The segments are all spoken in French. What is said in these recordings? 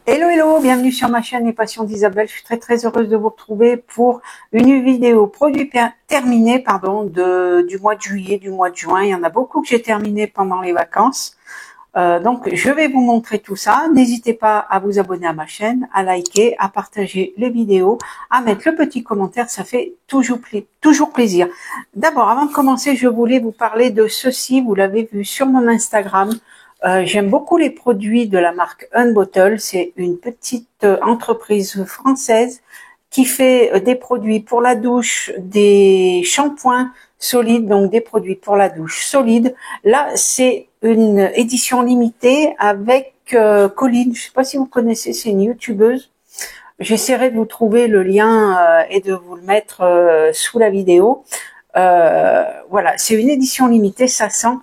Hello, hello, bienvenue sur ma chaîne Les Passions d'Isabelle. Je suis très heureuse de vous retrouver pour une vidéo produit terminée du mois de juillet, du mois de juin. Il y en a beaucoup que j'ai terminé pendant les vacances. Donc, je vais vous montrer tout ça. N'hésitez pas à vous abonner à ma chaîne, à liker, à partager les vidéos, à mettre le petit commentaire. Ça fait toujours plaisir. D'abord, avant de commencer, je voulais vous parler de ceci. Vous l'avez vu sur mon Instagram. J'aime beaucoup les produits de la marque Unbottle. C'est une petite entreprise française qui fait des produits pour la douche, des shampoings solides, donc des produits pour la douche solides. Là, c'est une édition limitée avec Colline. Je ne sais pas si vous connaissez, c'est une youtubeuse. J'essaierai de vous trouver le lien et de vous le mettre sous la vidéo. Voilà, c'est une édition limitée, ça sent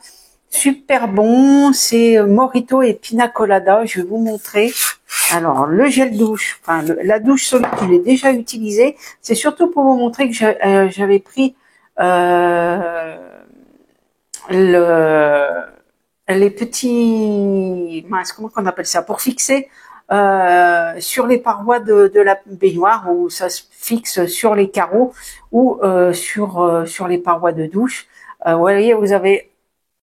super bon, c'est Mojito et Pina Colada. Je vais vous montrer. Alors, le gel douche, enfin la douche solide, je l'ai déjà utilisé. C'est surtout pour vous montrer que j'avais pris les petits, comment on appelle ça, pour fixer sur les parois de la baignoire, où ça se fixe sur les carreaux ou sur les parois de douche. Vous voyez, vous avez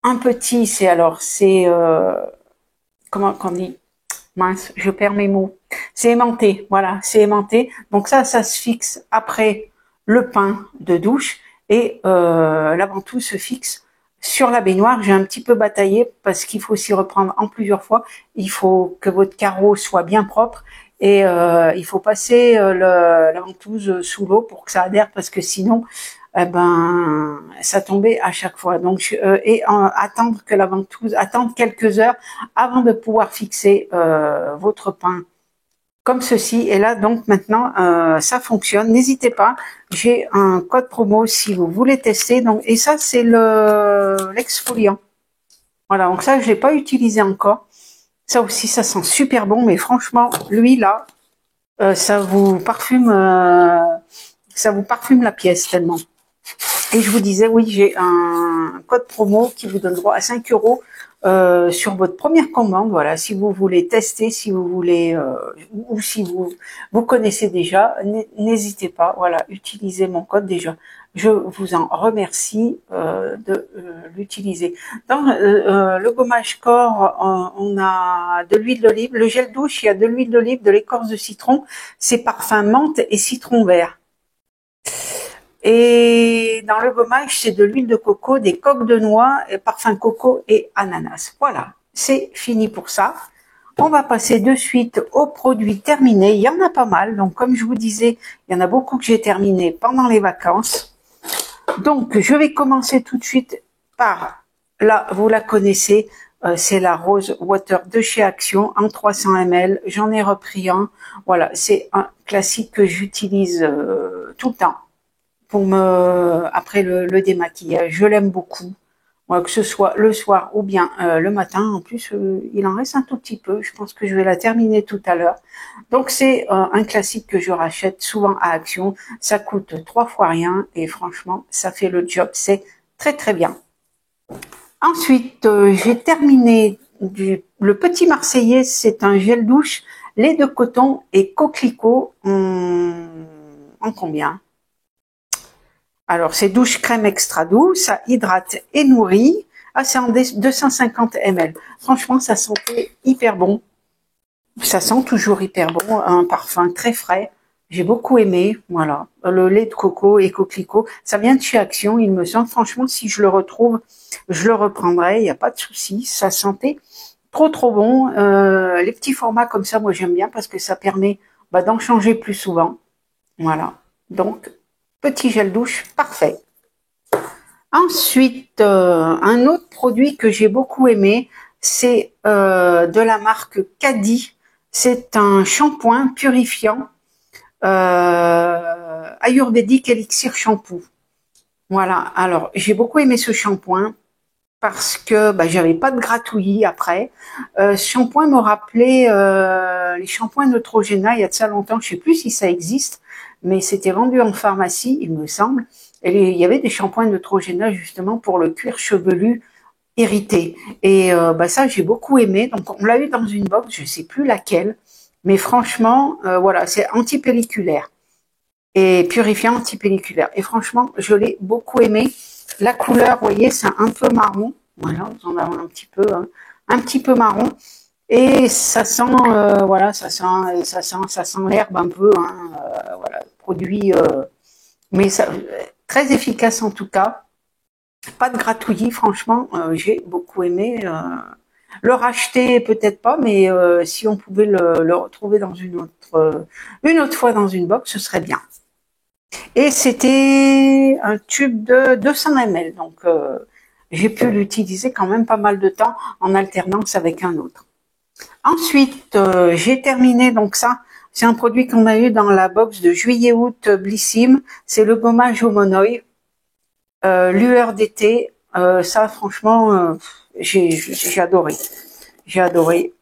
un petit, comment qu'on dit, mince, je perds mes mots. C'est aimanté, voilà, c'est aimanté. Donc ça se fixe après le pain de douche et la ventouse se fixe sur la baignoire. J'ai un petit peu bataillé parce qu'il faut s'y reprendre en plusieurs fois. Il faut que votre carreau soit bien propre et il faut passer la ventouse sous l'eau pour que ça adhère, parce que sinon, ça tombait à chaque fois. Donc, attendre que la ventouse, attendre quelques heures avant de pouvoir fixer votre pain comme ceci. Et là, donc maintenant, ça fonctionne. N'hésitez pas, j'ai un code promo si vous voulez tester. Donc, et ça, c'est l'exfoliant. Voilà, donc ça, je l'ai pas utilisé encore. Ça aussi, ça sent super bon, mais franchement, lui là, ça vous parfume la pièce tellement. Et je vous disais, oui, j'ai un code promo qui vous donne droit à 5 € sur votre première commande. Voilà, si vous voulez tester, si vous voulez, ou si vous connaissez déjà, n'hésitez pas. Voilà, utilisez mon code déjà. Je vous en remercie de l'utiliser. Dans le gommage corps, on a de l'huile d'olive. Le gel douche, il y a de l'huile d'olive, de l'écorce de citron. C'est parfum menthe et citron vert. Et dans le gommage, c'est de l'huile de coco, des coques de noix, parfum coco et ananas. Voilà, c'est fini pour ça. On va passer de suite aux produits terminés. Il y en a pas mal. Donc, comme je vous disais, il y en a beaucoup que j'ai terminé pendant les vacances. Donc, je vais commencer tout de suite par, là, vous la connaissez, c'est la Rose Water de chez Action en 300 ml. J'en ai repris un. Voilà, c'est un classique que j'utilise tout le temps pour après le démaquillage. Je l'aime beaucoup, que ce soit le soir ou bien le matin. En plus, il en reste un tout petit peu. Je pense que je vais la terminer tout à l'heure. Donc c'est un classique que je rachète souvent à Action. Ça coûte 3 fois rien et franchement, ça fait le job. C'est très bien. Ensuite, j'ai terminé le Petit Marseillais. C'est un gel douche, lait de coton et coquelicot en combien? Alors, c'est douche crème extra doux, ça hydrate et nourrit. Ah, c'est en 250 ml. Franchement, ça sentait hyper bon. Ça sent toujours hyper bon, un parfum très frais. J'ai beaucoup aimé, voilà. Le lait de coco et coquelicot, ça vient de chez Action, il me semble. Franchement, si je le retrouve, je le reprendrai, il n'y a pas de souci. Ça sentait trop bon. Les petits formats comme ça, moi j'aime bien parce que ça permet d'en changer plus souvent. Voilà. Donc, petit gel douche, parfait. Ensuite, un autre produit que j'ai beaucoup aimé, c'est de la marque Caddy. C'est un shampoing purifiant ayurvédique élixir shampoo. Voilà, alors j'ai beaucoup aimé ce shampoing parce que j'avais pas de gratouillis après. Ce shampoing me rappelait les shampoings Neutrogena il y a de ça longtemps. Je sais plus si ça existe, mais c'était vendu en pharmacie, il me semble. Et il y avait des shampoings Neutrogena justement pour le cuir chevelu irrité. Et ça, j'ai beaucoup aimé. Donc, on l'a eu dans une box, je sais plus laquelle. Mais franchement, voilà, c'est antipelliculaire et purifiant antipelliculaire. Et franchement, je l'ai beaucoup aimé. La couleur, vous voyez, c'est un peu marron. Voilà, vous en avez hein, un petit peu marron. Et ça sent, voilà, ça sent l'herbe un peu, hein, voilà, produit, mais ça, très efficace en tout cas. Pas de gratouillis, franchement, j'ai beaucoup aimé. Le racheter, peut-être pas, mais si on pouvait le retrouver dans une autre fois dans une box, ce serait bien. Et c'était un tube de 200 ml, donc j'ai pu l'utiliser quand même pas mal de temps en alternance avec un autre. Ensuite, j'ai terminé, donc ça, c'est un produit qu'on a eu dans la box de juillet-août Blissim, c'est le gommage au monoï, lueur d'été, ça franchement, j'ai adoré. J'ai adoré.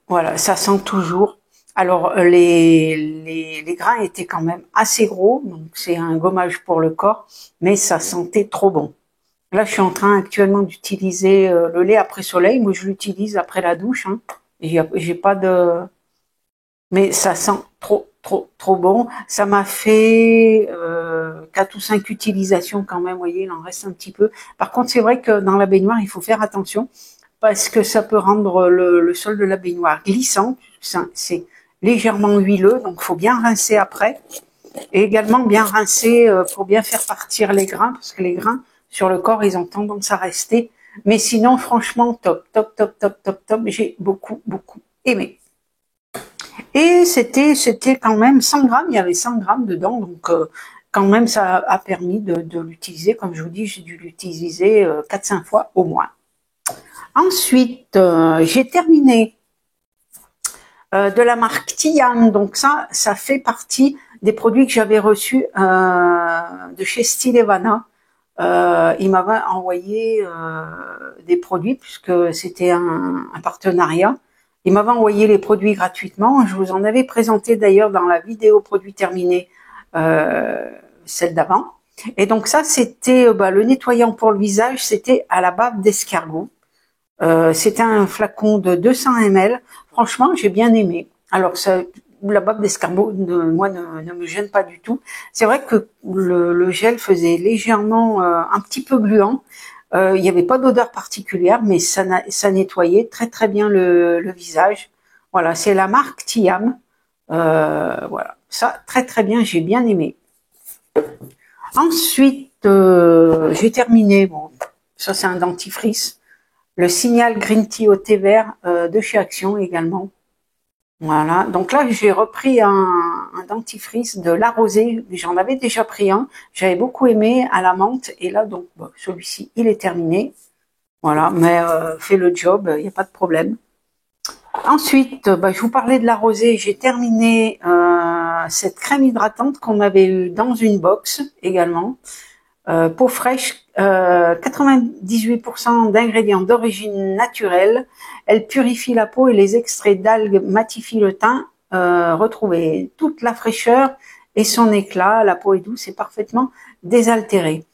Voilà, ça sent toujours. Alors, les grains étaient quand même assez gros, donc c'est un gommage pour le corps, mais ça sentait trop bon. Là, je suis en train actuellement d'utiliser le lait après soleil. Moi, je l'utilise après la douche. Hein. J'ai pas de... Mais ça sent trop bon. Ça m'a fait 4 ou 5 utilisations quand même. Vous voyez, il en reste un petit peu. Par contre, c'est vrai que dans la baignoire, il faut faire attention parce que ça peut rendre le sol de la baignoire glissant. C'est légèrement huileux, donc il faut bien rincer après. Et également bien rincer pour bien faire partir les grains, parce que les grains sur le corps, ils ont tendance à rester. Mais sinon, franchement, top. J'ai beaucoup aimé. Et c'était quand même 100 grammes, il y avait 100 grammes dedans, donc quand même ça a permis de l'utiliser. Comme je vous dis, j'ai dû l'utiliser 4-5 fois au moins. Ensuite, j'ai terminé de la marque Tiam, donc ça fait partie des produits que j'avais reçus de chez Stilevana. Il m'avait envoyé des produits puisque c'était un partenariat. Il m'avait envoyé les produits gratuitement. Je vous en avais présenté d'ailleurs dans la vidéo produits terminés, celle d'avant. Et donc ça, c'était le nettoyant pour le visage, c'était à la bave d'escargot. C'était un flacon de 200 ml. Franchement, j'ai bien aimé. Alors ça, la bave d'escargot, moi, ne me gêne pas du tout. C'est vrai que le gel faisait légèrement un petit peu gluant. Il n'y avait pas d'odeur particulière, mais ça nettoyait très bien le visage. Voilà, c'est la marque Tiam. Voilà, ça très bien, j'ai bien aimé. Ensuite, j'ai terminé. Bon, ça c'est un dentifrice. Le Signal Green Tea au thé vert de chez Action également. Voilà, donc là j'ai repris un dentifrice de La Rosée, j'en avais déjà pris un, j'avais beaucoup aimé à la menthe, et là donc celui-ci il est terminé, voilà, mais fait le job, il n'y a pas de problème. Ensuite, je vous parlais de La Rosée, j'ai terminé cette crème hydratante qu'on avait eue dans une box également, peau fraîche, 98% d'ingrédients d'origine naturelle. Elle purifie la peau et les extraits d'algues matifient le teint. Retrouvez toute la fraîcheur et son éclat. La peau est douce et parfaitement désaltérée.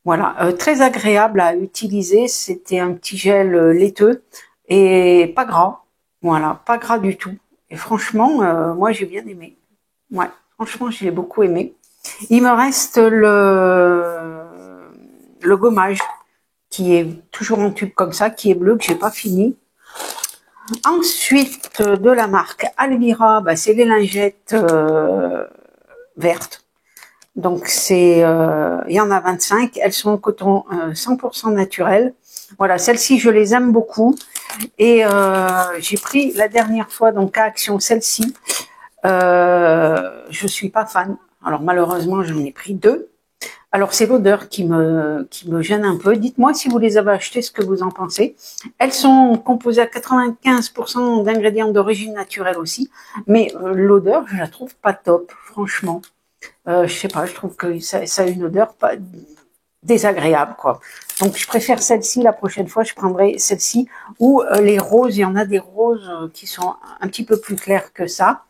Voilà, très agréable à utiliser. C'était un petit gel laiteux et pas gras. Voilà, pas gras du tout. Et franchement, moi j'ai bien aimé. Ouais, franchement, j'ai beaucoup aimé. Il me reste le gommage qui est toujours en tube comme ça, qui est bleu, que j'ai pas fini. Ensuite, de la marque Alvira, c'est les lingettes vertes. Donc c'est, il y en a 25. Elles sont en coton 100% naturel. Voilà, celles-ci je les aime beaucoup. Et j'ai pris la dernière fois donc à Action celle-ci. Je suis pas fan. Alors malheureusement j'en ai pris 2. Alors c'est l'odeur qui me gêne un peu. Dites-moi si vous les avez achetées, ce que vous en pensez. Elles sont composées à 95% d'ingrédients d'origine naturelle aussi, mais l'odeur je la trouve pas top, franchement. Je sais pas, je trouve que ça a une odeur pas désagréable quoi. Donc je préfère celle-ci. La prochaine fois je prendrai celle-ci ou les roses. Il y en a des roses qui sont un petit peu plus claires que ça.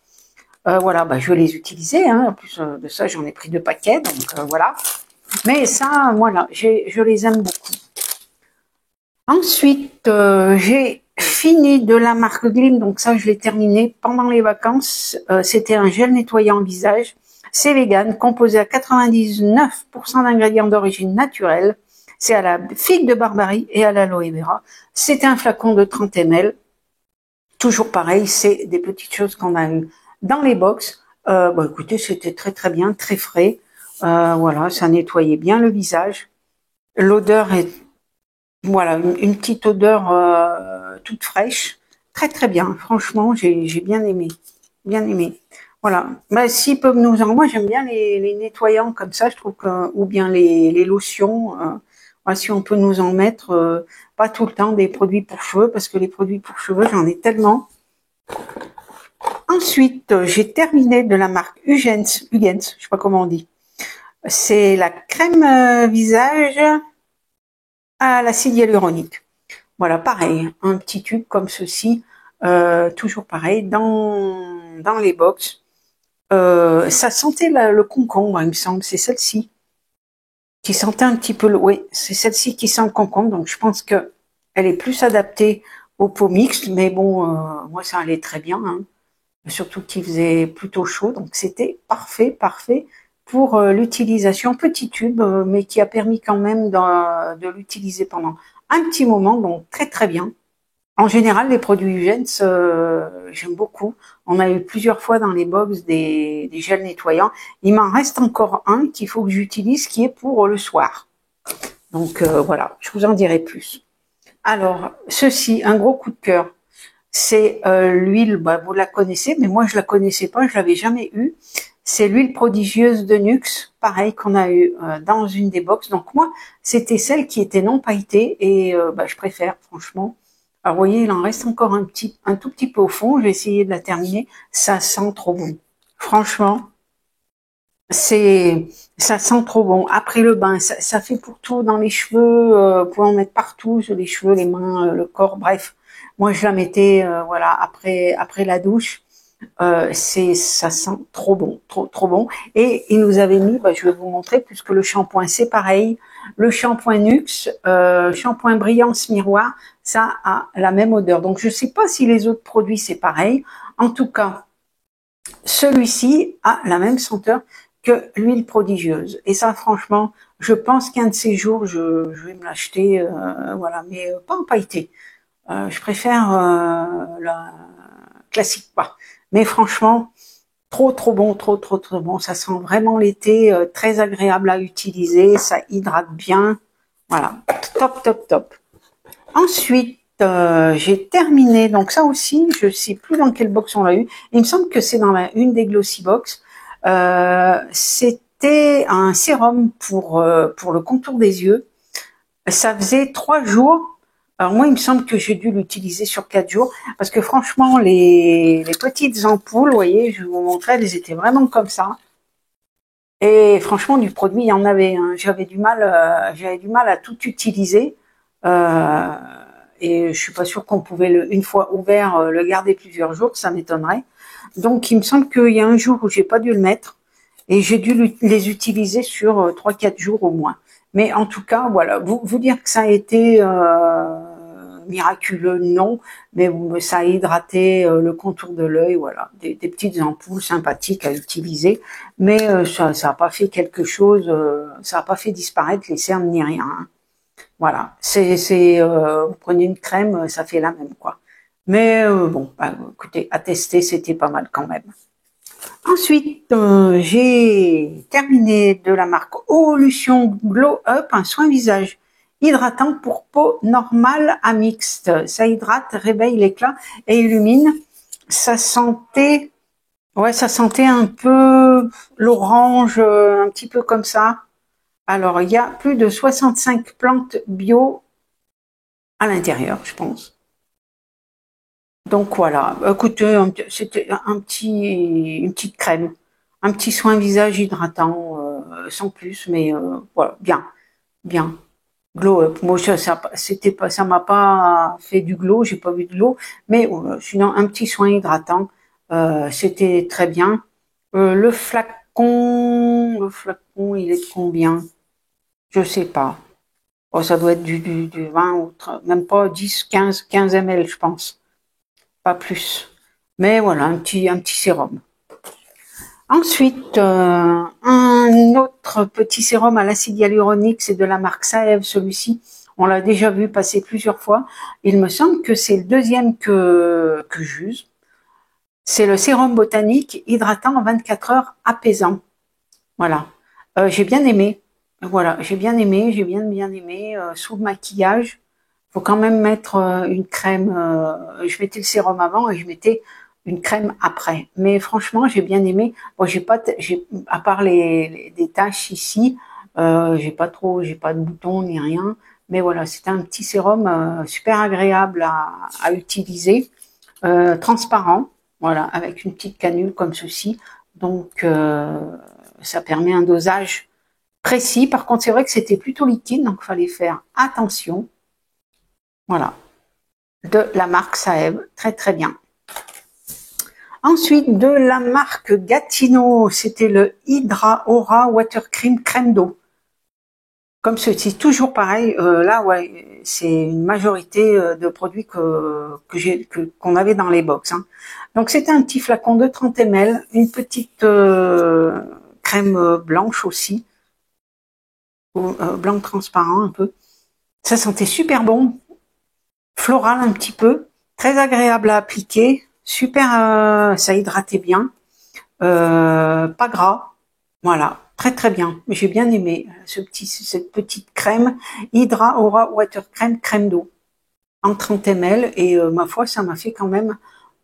Voilà, je vais les utiliser. Hein. En plus de ça, j'en ai pris 2 paquets, donc voilà. Mais ça, voilà, je les aime beaucoup. Ensuite, j'ai fini de la marque Glim, donc ça je l'ai terminé pendant les vacances. C'était un gel nettoyant visage. C'est vegan, composé à 99% d'ingrédients d'origine naturelle. C'est à la figue de Barbarie et à l'aloe vera. C'était un flacon de 30 ml. Toujours pareil, c'est des petites choses qu'on a eues dans les box. Écoutez, c'était très très bien, très frais. Voilà, ça nettoyait bien le visage. L'odeur est, voilà, une petite odeur toute fraîche. Très très bien. Franchement, j'ai bien aimé. Bien aimé. Voilà. S'ils peuvent nous en... Moi, j'aime bien les nettoyants comme ça, je trouve que... Ou bien les lotions. Voilà, si on peut nous en mettre, pas tout le temps des produits pour cheveux, parce que les produits pour cheveux, j'en ai tellement. Ensuite, j'ai terminé de la marque Hugens, je sais pas comment on dit. C'est la crème visage à l'acide hyaluronique. Voilà, pareil, un petit tube comme ceci, toujours pareil, dans les box. Ça sentait le concombre, il me semble, c'est celle-ci qui sentait un petit peu oui, c'est celle-ci qui sent le concombre, donc je pense que elle est plus adaptée aux peaux mixtes, mais bon, moi ça allait très bien, hein. Surtout qu'il faisait plutôt chaud, donc c'était parfait, parfait pour l'utilisation. Petit tube, mais qui a permis quand même de l'utiliser pendant un petit moment, donc très très bien. En général, les produits Hugens, j'aime beaucoup. On a eu plusieurs fois dans les box des gels nettoyants. Il m'en reste encore un qu'il faut que j'utilise, qui est pour le soir. Donc voilà, je vous en dirai plus. Alors, ceci, un gros coup de cœur. C'est l'huile, vous la connaissez, mais moi je la connaissais pas, je l'avais jamais eue. C'est l'huile prodigieuse de Nux, pareil qu'on a eu dans une des box. Donc moi, c'était celle qui était non pailletée et je préfère franchement. Alors vous voyez, il en reste encore un tout petit peu au fond. Je vais essayer de la terminer. Ça sent trop bon. Franchement, ça sent trop bon. Après le bain, ça fait pour tout dans les cheveux. Vous pouvez en mettre partout, sur les cheveux, les mains, le corps, bref. Moi, je la mettais, voilà, après la douche. Ça sent trop bon, trop bon. Et il nous avait mis, je vais vous montrer, puisque le shampoing c'est pareil. Le shampoing Nux, shampoing brillance miroir, ça a la même odeur. Donc je sais pas si les autres produits c'est pareil. En tout cas, celui-ci a la même senteur que l'huile prodigieuse. Et ça, franchement, je pense qu'un de ces jours, je vais me l'acheter, voilà, mais pas en pailleté. Je préfère la classique pas. Mais franchement, trop bon, trop bon. Ça sent vraiment l'été, très agréable à utiliser. Ça hydrate bien. Voilà, top. Ensuite, j'ai terminé. Donc ça aussi, je sais plus dans quelle box on l'a eu. Il me semble que c'est dans une des Glossy Box. C'était un sérum pour le contour des yeux. Ça faisait 3 jours. Alors moi, il me semble que j'ai dû l'utiliser sur 4 jours, parce que franchement, les petites ampoules, vous voyez, je vais vous montrer, elles étaient vraiment comme ça. Et franchement, du produit, il y en avait. Hein. J'avais du mal à tout utiliser. Euh, et je suis pas sûre qu'on pouvait, une fois ouvert, le garder plusieurs jours, ça m'étonnerait. Donc, il me semble qu'il y a un jour où j'ai pas dû le mettre, et j'ai dû les utiliser sur 3-4 jours au moins. Mais en tout cas, voilà, vous dire que ça a été miraculeux, non, mais ça a hydraté le contour de l'œil, voilà, des petites ampoules sympathiques à utiliser, mais ça a pas fait quelque chose, ça a pas fait disparaître les cernes ni rien. Hein. Voilà, vous prenez une crème, ça fait la même quoi. Mais bon, écoutez, à tester, c'était pas mal quand même. Ensuite, j'ai terminé de la marque Evolution Glow Up, un soin visage hydratant pour peau normale à mixte. Ça hydrate, réveille l'éclat et illumine. Ça sentait un peu l'orange, un petit peu comme ça. Alors, il y a plus de 65 plantes bio à l'intérieur, je pense. Donc voilà, écoutez, c'était une petite crème, un petit soin visage hydratant, sans plus, mais voilà, bien. Glow up. Moi, ça m'a pas fait du glow, j'ai pas vu de glow, mais sinon un petit soin hydratant, c'était très bien. Le flacon, il est de combien? Je sais pas. Oh, ça doit être du 20 ou 30, même pas 10, 15 ml, je pense. Pas plus. Mais voilà, un petit sérum. Ensuite, un autre petit sérum à l'acide hyaluronique, c'est de la marque Saev, celui-ci. On l'a déjà vu passer plusieurs fois. Il me semble que c'est le deuxième que j'use. C'est le sérum botanique hydratant en 24 heures apaisant. Voilà. J'ai bien aimé. Voilà, j'ai bien aimé, bien aimé. Sous le maquillage, faut quand même mettre une crème. Je mettais le sérum avant et je mettais une crème après. Mais franchement, j'ai bien aimé. Bon, à part des taches ici, j'ai pas de boutons ni rien. Mais voilà, c'était un petit sérum super agréable à utiliser, transparent. Voilà, avec une petite canule comme ceci. Donc, ça permet un dosage précis. Par contre, c'est vrai que c'était plutôt liquide, donc il fallait faire attention. Voilà, de la marque Saev, très très bien. Ensuite, de la marque Gatineau, c'était le Hydra Aura Water Cream crème d'eau. Comme ceci, toujours pareil. Là, ouais, c'est une majorité de produits qu'on avait dans les box. Hein. Donc, c'était un petit flacon de 30 ml, une petite crème blanche aussi, blanc transparent un peu. Ça sentait super bon, floral un petit peu, très agréable à appliquer, super, ça hydratait bien, pas gras, voilà, très très bien. J'ai bien aimé cette petite crème Hydra Aura Water Crème crème d'eau en 30 ml et ma foi, ça m'a fait quand même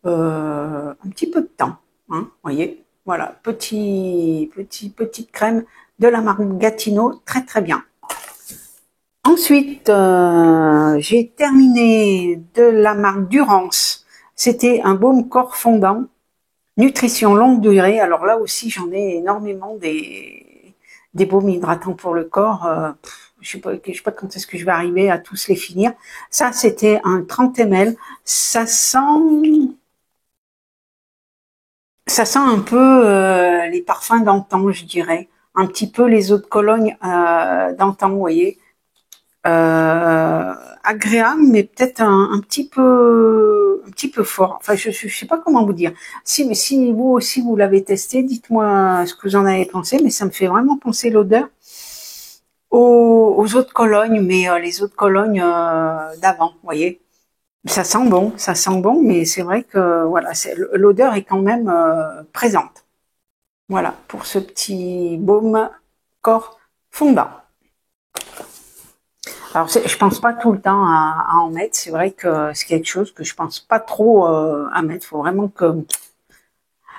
un petit peu de temps, hein, voyez. Voilà, petite crème de la marque Gatineau, très très bien. Ensuite, j'ai terminé de la marque Durance. C'était un baume corps fondant, nutrition longue durée. Alors là aussi, j'en ai énormément des baumes hydratants pour le corps. Je sais pas quand est-ce que je vais arriver à tous les finir. Ça, c'était un 30 ml. Ça sent un peu les parfums d'antan, je dirais. Un petit peu les eaux de Cologne d'antan, vous voyez. Agréable, mais peut-être un petit peu fort. Enfin, je sais pas comment vous dire. Si vous aussi vous l'avez testé, dites-moi ce que vous en avez pensé. Mais ça me fait vraiment penser l'odeur aux eaux de Cologne, mais les eaux de Cologne d'avant, vous voyez. Ça sent bon, mais c'est vrai que voilà, l'odeur est quand même présente. Voilà pour ce petit baume corps fondant. Alors, je pense pas tout le temps à en mettre. C'est vrai que c'est quelque chose que je pense pas trop à mettre. Faut vraiment que.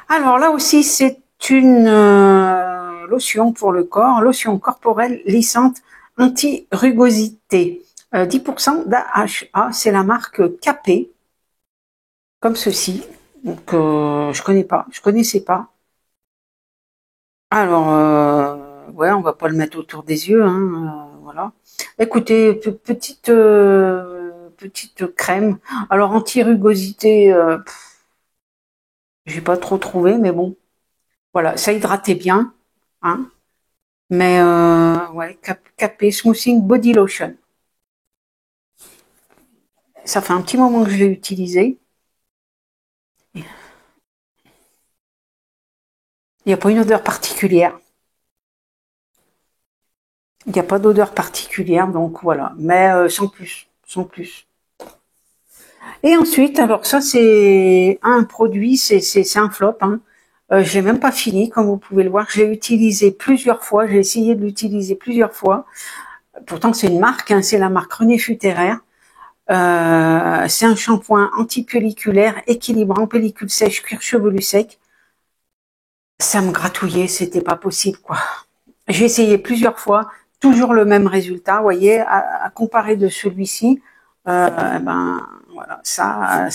Alors là aussi, c'est une lotion pour le corps, lotion corporelle lissante anti-rugosité. 10% d'AHA, c'est la marque Capé, comme ceci. Donc, je connaissais pas. Alors, ouais, on va pas le mettre autour des yeux, hein, voilà. Écoutez, petite crème. Alors anti-rugosité, j'ai pas trop trouvé, mais bon, voilà, ça hydratait bien, hein. Mais ouais, Capé Smoothing Body Lotion. Ça fait un petit moment que je l'ai utilisé. Il n'y a pas une odeur particulière. Il n'y a pas d'odeur particulière, donc voilà. Mais sans plus, sans plus. Et ensuite, alors ça c'est un produit, c'est un flop. Hein. Je l'ai même pas fini, comme vous pouvez le voir. J'ai utilisé plusieurs fois, j'ai essayé de l'utiliser plusieurs fois. Pourtant c'est une marque, hein, c'est la marque René Futéraire. C'est un shampoing antipelliculaire, équilibrant, pellicule sèche, cuir chevelu sec. Ça me gratouillait, c'était pas possible quoi. J'ai essayé plusieurs fois, toujours le même résultat. Vous voyez, à comparer de celui-ci, ben voilà, ça,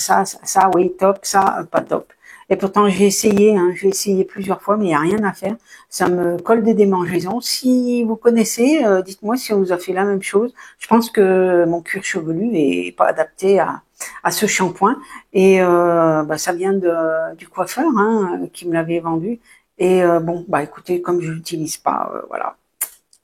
oui, top, ça, pas top. Et pourtant, j'ai essayé plusieurs fois, mais il n'y a rien à faire. Ça me colle des démangeaisons. Si vous connaissez, dites-moi si on vous a fait la même chose. Je pense que mon cuir chevelu est pas adapté à ce shampoing. Et bah, ça vient du coiffeur hein, qui me l'avait vendu. Et bon, bah écoutez, comme je l'utilise pas, voilà.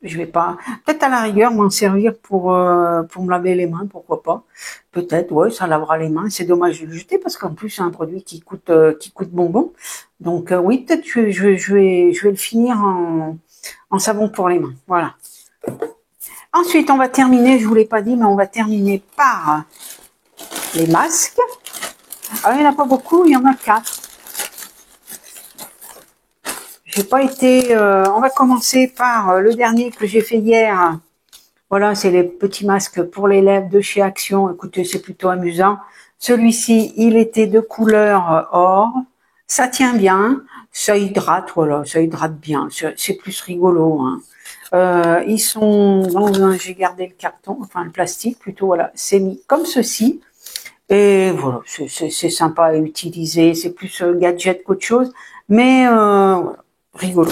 Je vais pas, peut-être à la rigueur m'en servir pour me laver les mains, pourquoi pas. Peut-être, ouais, ça lavera les mains. C'est dommage de le jeter parce qu'en plus c'est un produit qui coûte bonbon. Donc oui, peut-être je vais le finir en savon pour les mains. Voilà. Ensuite, on va terminer, je vous l'ai pas dit, mais on va terminer par les masques. Alors, il n'y en a pas beaucoup, il y en a 4. J'ai pas été... on va commencer par le dernier que j'ai fait hier. Voilà, c'est les petits masques pour les lèvres de chez Action. Écoutez, c'est plutôt amusant. Celui-ci, il était de couleur or. Ça tient bien. Ça hydrate, voilà, ça hydrate bien. C'est plus rigolo, hein. Ils sont dans un... J'ai gardé le carton, enfin le plastique plutôt, voilà. C'est mis comme ceci. Et voilà, c'est sympa à utiliser. C'est plus gadget qu'autre chose. Mais voilà, rigolo.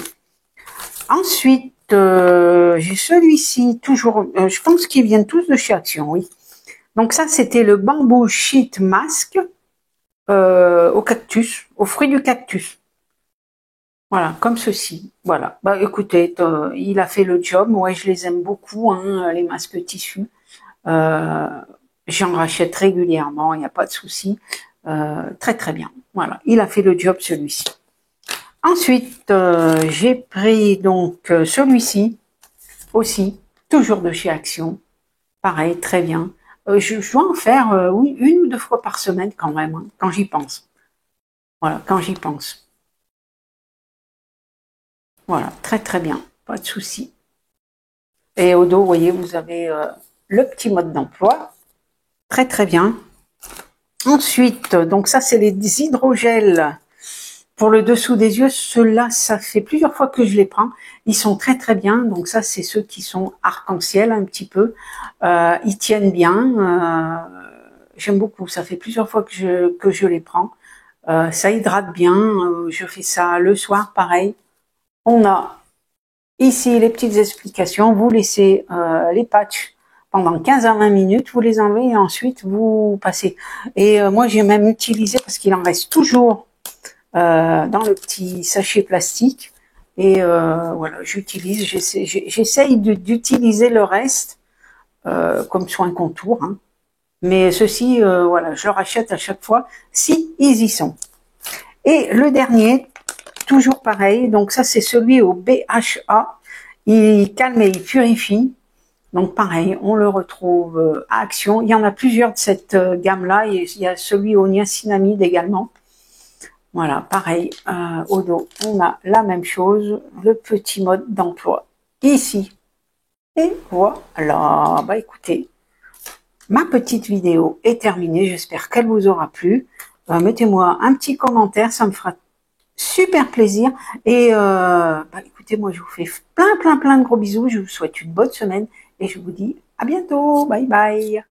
Ensuite, j'ai celui-ci, toujours, je pense qu'ils viennent tous de chez Action, oui. Donc ça, c'était le bambou sheet mask au cactus, aux fruits du cactus. Voilà, comme ceci. Voilà. Bah écoutez, il a fait le job. Ouais, je les aime beaucoup, hein, les masques tissus. Euh, J'en rachète régulièrement, il n'y a pas de souci. Très très bien. Voilà, il a fait le job celui-ci. Ensuite, j'ai pris donc celui-ci aussi, toujours de chez Action. Pareil, très bien. Je dois en faire oui, 1 ou 2 fois par semaine quand même, hein, quand j'y pense. Voilà, quand j'y pense. Voilà, très très bien, pas de souci. Et au dos, vous voyez, vous avez le petit mode d'emploi. Très très bien. Ensuite, donc ça c'est les hydrogels pour le dessous des yeux. Ceux-là, ça fait plusieurs fois que je les prends. Ils sont très très bien. Donc ça, c'est ceux qui sont arc-en-ciel un petit peu. Ils tiennent bien. J'aime beaucoup. Ça fait plusieurs fois que je les prends. Ça hydrate bien. Je fais ça le soir, pareil. On a ici les petites explications. Vous laissez les patchs pendant 15 à 20 minutes. Vous les enlevez et ensuite vous passez. Et moi, j'ai même utilisé parce qu'il en reste toujours dans le petit sachet plastique. Et voilà, j'essaye d'utiliser le reste comme soin contour. Hein. Mais ceci, voilà, je le rachète à chaque fois si ils y sont. Et le dernier, toujours pareil, donc ça c'est celui au BHA. Il calme et il purifie. Donc pareil, on le retrouve à Action. Il y en a plusieurs de cette gamme-là. Il y a celui au niacinamide également. Voilà, pareil, au dos, on a la même chose, le petit mode d'emploi ici. Et voilà, bah écoutez, ma petite vidéo est terminée, j'espère qu'elle vous aura plu. Mettez-moi un petit commentaire, ça me fera super plaisir. Et bah écoutez, moi je vous fais plein de gros bisous, je vous souhaite une bonne semaine et je vous dis à bientôt, bye bye.